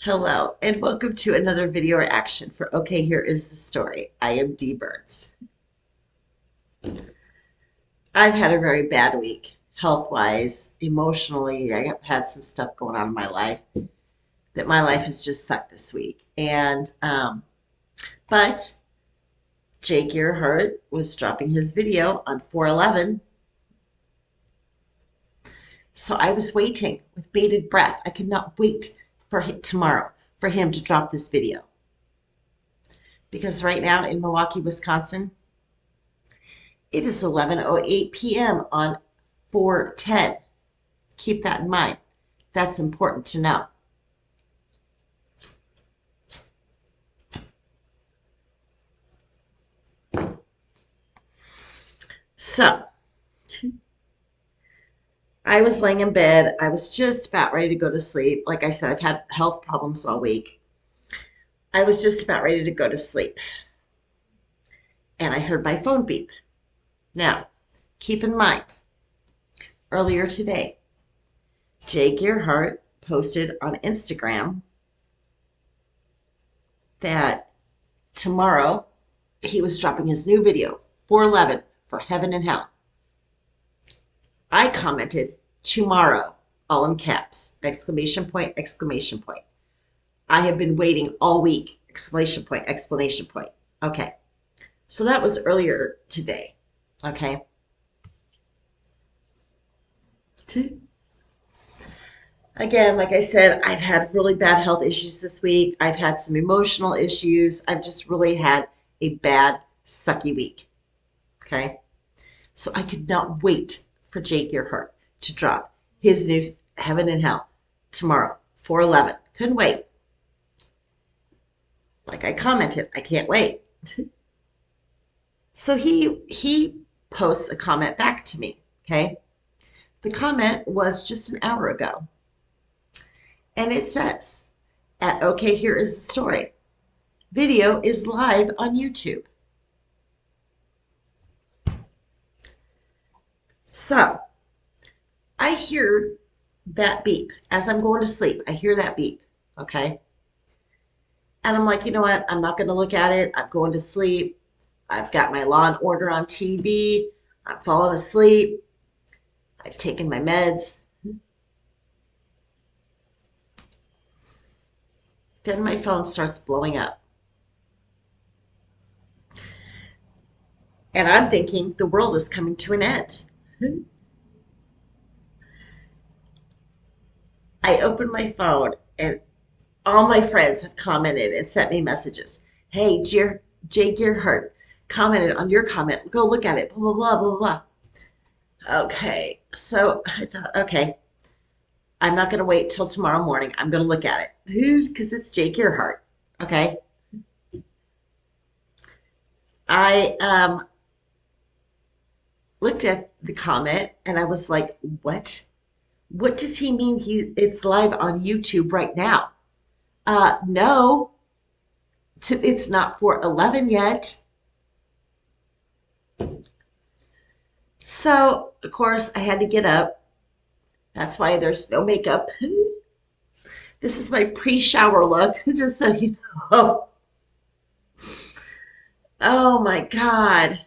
Hello, and welcome to another video reaction for Okay, Here is the Story. I am D Birds. I've had a very bad week, health-wise, emotionally. I have had some stuff going on in my life that my life has just sucked this week. But Gearhart was dropping his video on 4/11, so I was waiting with bated breath. I could not wait for tomorrow for him to drop this video. Because right now in Milwaukee, Wisconsin, it is 11:08 p.m. on 4/10. Keep that in mind. That's important to know. So, I was laying in bed. I was just about ready to go to sleep. Like I said, I've had health problems all week. I was just about ready to go to sleep. And I heard my phone beep. Now, keep in mind, earlier today, Gearhart posted on Instagram that tomorrow he was dropping his new video, 4/11, for Heaven and Hell. I commented, tomorrow, all in caps, exclamation point, exclamation point. I have been waiting all week, exclamation point, explanation point. Okay, so that was earlier today, okay? Again, like I said, I've had really bad health issues this week. I've had some emotional issues. I've just really had a bad, sucky week. Okay. So I could not wait for Jake Gearhart to drop his new Heaven and Hell tomorrow, 4/11. Couldn't wait. Like I commented, I can't wait. So he posts a comment back to me. Okay. The comment was just an hour ago. And it says, at Okay, Here is the Story. Video is live on YouTube. So I hear that beep as I'm going to sleep. I hear that beep. Okay. And I'm like, you know what? I'm not going to look at it. I'm going to sleep. I've got my Law and Order on TV. I'm falling asleep. I've taken my meds. Then my phone starts blowing up. And I'm thinking the world is coming to an end. I open my phone and all my friends have commented and sent me messages. Hey, Jay Gearhart commented on your comment. Go look at it. Blah, blah, blah, blah, blah. Okay, so I thought, okay, I'm not going to wait till tomorrow morning. I'm going to look at it because it's Jay Gearhart. Okay. I looked at the comment and I was like, what? What does he mean it's live on YouTube right now? No, it's not 4/11 yet. So, of course, I had to get up. That's why there's no makeup. This is my pre-shower look, just so you know. Oh my God.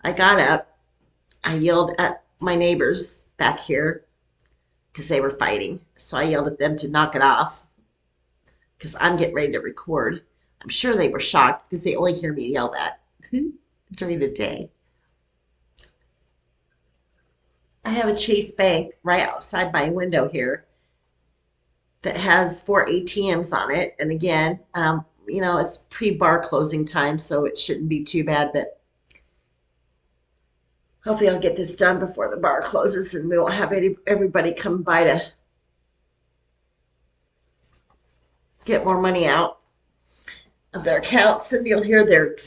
I got up. I yelled at my neighbors back here because they were fighting. So I yelled at them to knock it off because I'm getting ready to record. I'm sure they were shocked because they only hear me yell that during the day. I have a Chase Bank right outside my window here that has 4 ATMs on it. And again, it's pre-bar closing time, so it shouldn't be too bad, but hopefully I'll get this done before the bar closes and we won't have everybody come by to get more money out of their accounts, and you'll hear their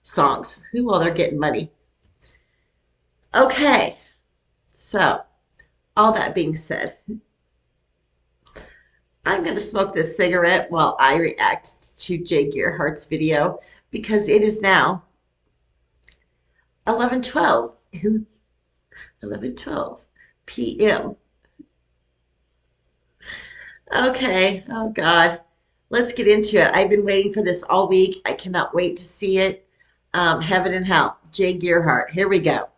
songs while they're getting money. Okay, so all that being said, I'm going to smoke this cigarette while I react to Jay Gearhart's video because it is now 11:12 11:12 p.m. Okay. Oh God. Let's get into it. I've been waiting for this all week. I cannot wait to see it. Heaven and Hell. Jay Gearhart. Here we go.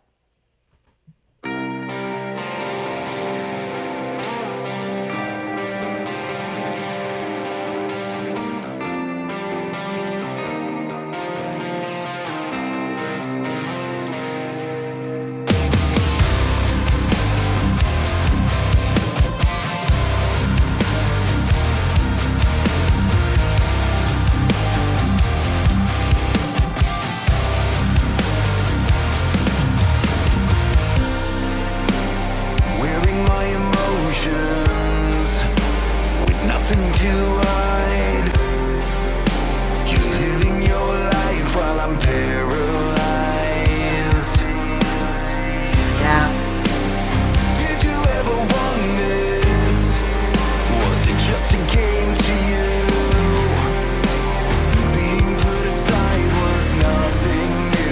Wearing my emotions with nothing to hide. You're living your life while I'm paralyzed. Yeah. Did you ever want this? Was it just a game to you? Being put aside was nothing new.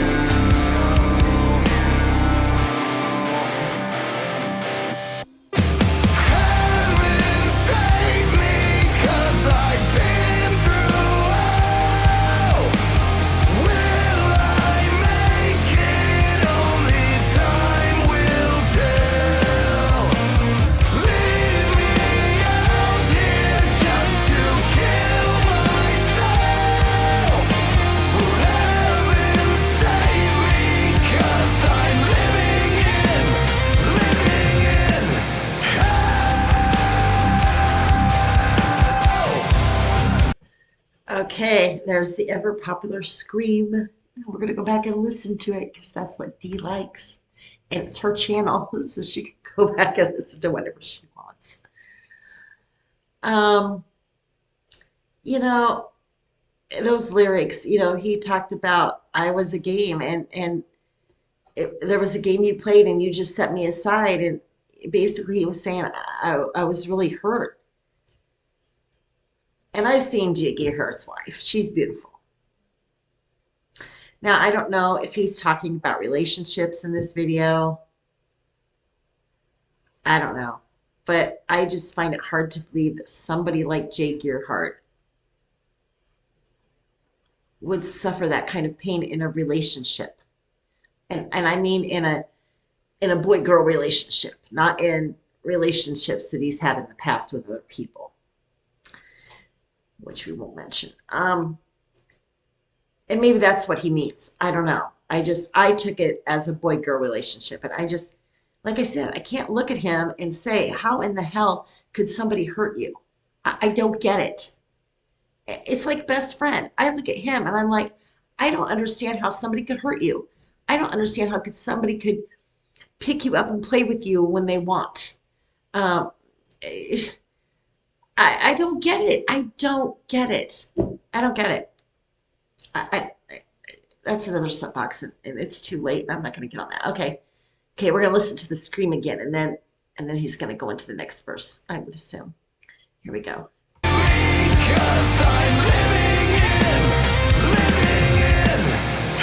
Heaven save me, 'cause I've been through hell. Will I make it? Only time will tell. Leave me out here just to kill myself. Will heaven save me? 'Cause I'm living in hell. Okay. There's the ever popular Scream. We're gonna go back and listen to it because that's what Dee likes, and it's her channel, so she can go back and listen to whatever she wants. Um, you know, those lyrics. He talked about I was a game, and there was a game you played, and you just set me aside, and basically he was saying I was really hurt. And I've seen Jiggy Hart's wife. She's beautiful. Now, I don't know if he's talking about relationships in this video. I don't know. But I just find it hard to believe that somebody like Jay Gearhart would suffer that kind of pain in a relationship. And I mean in a boy-girl relationship, not in relationships that he's had in the past with other people, which we won't mention. And maybe that's what he means. I don't know. I took it as a boy-girl relationship, and like I said, I can't look at him and say, how in the hell could somebody hurt you? I don't get it. It's like best friend. I look at him and I'm like, I don't understand how somebody could hurt you. I don't understand how somebody could pick you up and play with you when they want. Um, I don't get it. I don't get it. I don't get it. That's another soapbox, and it's too late. I'm not going to get on that. Okay, okay, we're going to listen to the scream again, and then he's going to go into the next verse, I would assume. Here we go. Because I'm living in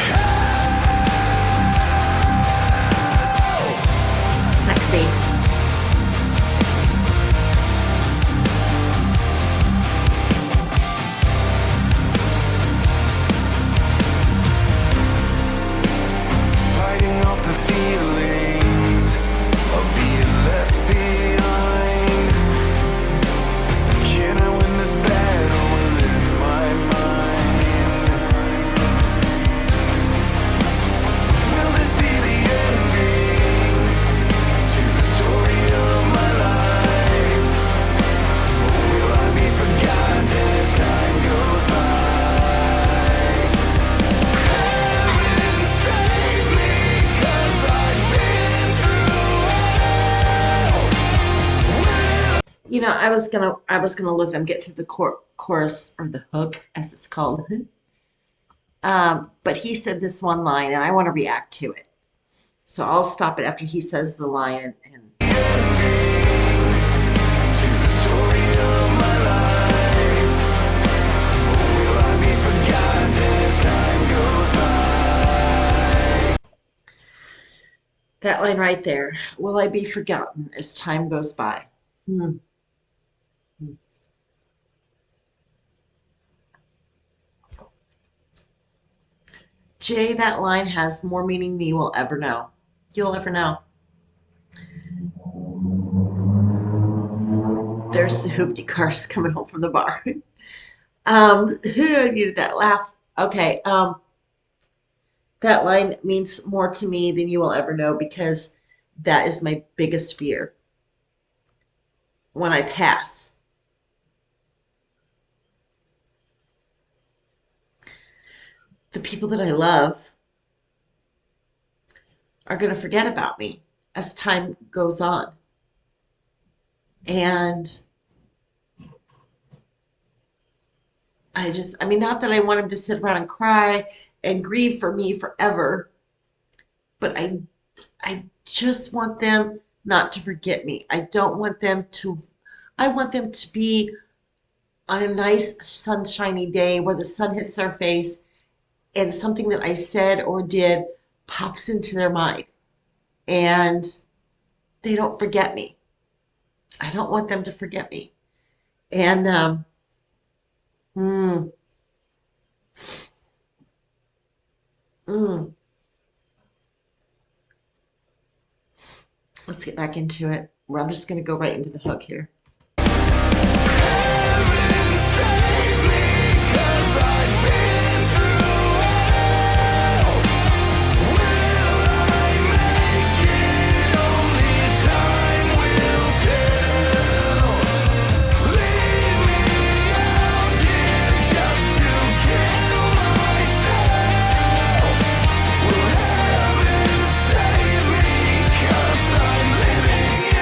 hell. Sexy. Fighting off the feelings of being left behind. Can I win this battle within my mind? Will this be the ending to the story of my life? Or will I be forgotten as time goes by? Heaven save me, 'cause I've been through hell. I was gonna let them get through the chorus or the hook, as it's called. But he said this one line, and I want to react to it. So I'll stop it after he says the line, and To the story of my life. Or will I be forgotten as time goes by? that line right there. Will I be forgotten as time goes by? Hmm. Jay, that line has more meaning than you will ever know. You'll ever know. There's the hoopty cars coming home from the bar. I needed that laugh. Okay, that line means more to me than you will ever know because that is my biggest fear when I pass. The people that I love are going to forget about me as time goes on. And I mean, not that I want him to sit around and cry and grieve for me forever, but I just want them not to forget me. I want them to be on a nice sunshiny day where the sun hits their face and something that I said or did pops into their mind and they don't forget me. I don't want them to forget me. And mm, mm, let's get back into it. I'm just going to go right into the hook here. Save me, 'cause I've been through hell. Will I make it? Only time will tell. Leave me out here just to kill myself. Will heaven save me? 'Cause I'm living in.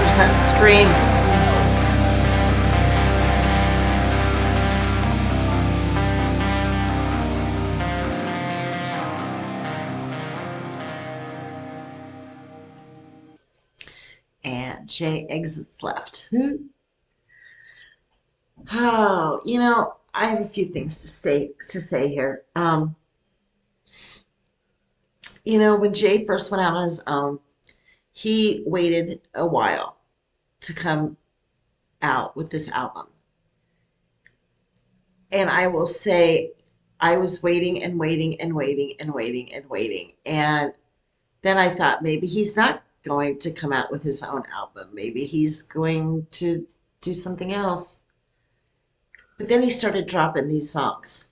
There's that scream. And Jay exits left. Oh, I have a few things to say here. When Jay first went out on his own, he waited a while to come out with this album. And I will say, I was waiting and waiting and waiting and waiting and waiting. And then I thought maybe he's not going to come out with his own album. Maybe he's going to do something else. But then he started dropping these songs.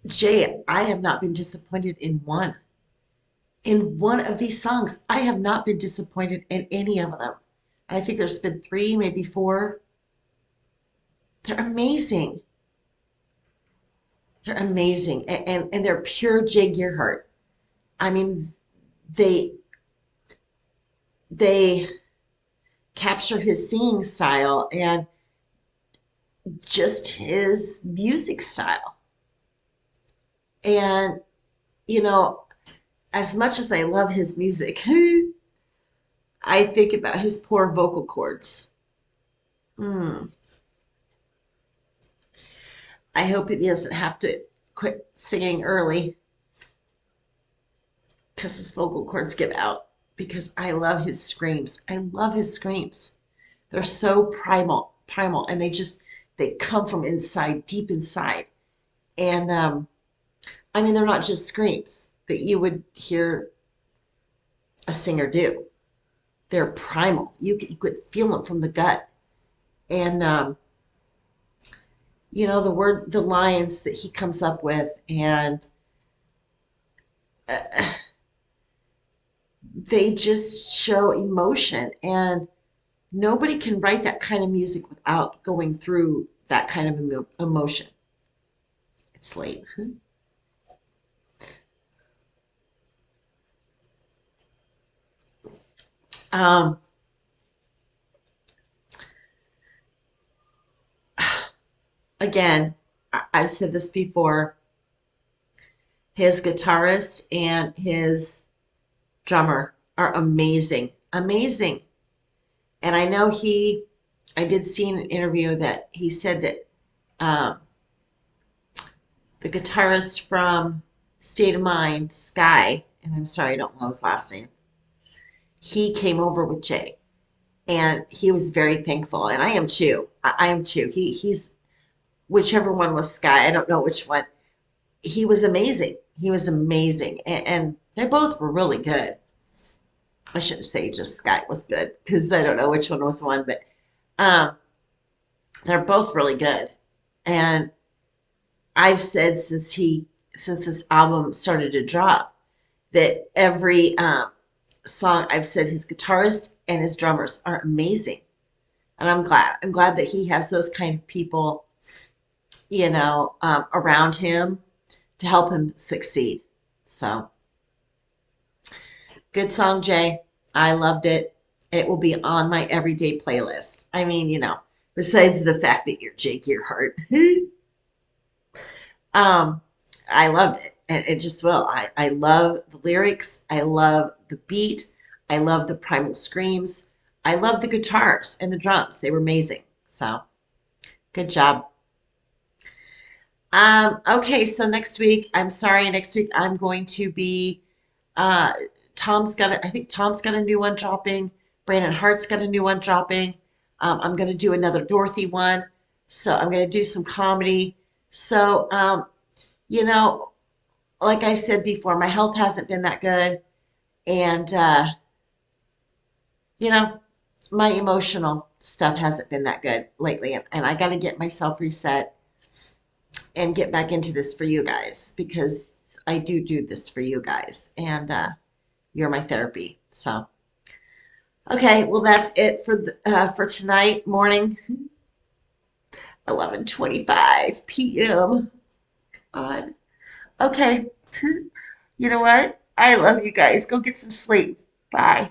Jay, I have not been disappointed in one. In one of these songs, I have not been disappointed in any of them. And I think there's been three, maybe four. They're amazing. They're amazing. And they're pure Jay Gearhart. I mean, they they capture his singing style and just his music style. And, you know, as much as I love his music, I think about his poor vocal cords. Hmm. I hope he doesn't have to quit singing early because his vocal cords give out. Because I love his screams. I love his screams. They're so primal. primal, and they come from inside, deep inside. And I mean, they're not just screams that you would hear a singer do. They're primal. You could feel them from the gut. And the lines that he comes up with, and uh, they just show emotion. And nobody can write that kind of music without going through that kind of emotion. It's late. Um, Again, I've said this before. His guitarist and his drummer are amazing, amazing. And I know I did see in an interview that he said that um, the guitarist from State of Mind, Sky, and I'm sorry, I don't know his last name, he came over with Jay, and he was very thankful, and I am too. I am too. He's whichever one was Sky, I don't know which one. He was amazing. He was amazing, and they both were really good. I shouldn't say just Sky was good because I don't know which one was one, but um, they're both really good. And I've said since this album started to drop that every song I've said his guitarist and his drummers are amazing, and I'm glad. I'm glad that he has those kind of people, around him to help him succeed. So good song, Jay. I loved it. It will be on my everyday playlist. I mean, besides the fact that you're Jay Gearhart, um, I loved it. And it just will. I love the lyrics. I love the beat. I love the primal screams. I love the guitars and the drums. They were amazing. So good job. Okay, so next week, I'm sorry, next week I'm going to be uh I think Tom's got a new one dropping. Brandon Hart's got a new one dropping. I'm gonna do another Dorothy one. So I'm gonna do some comedy. So you know, like I said before, my health hasn't been that good, and you know, my emotional stuff hasn't been that good lately, and I gotta get myself reset and get back into this for you guys because I do this for you guys, and you're my therapy. So, okay, well that's it for tonight morning, 11:25 p.m. God. Okay. You know what? I love you guys. Go get some sleep. Bye.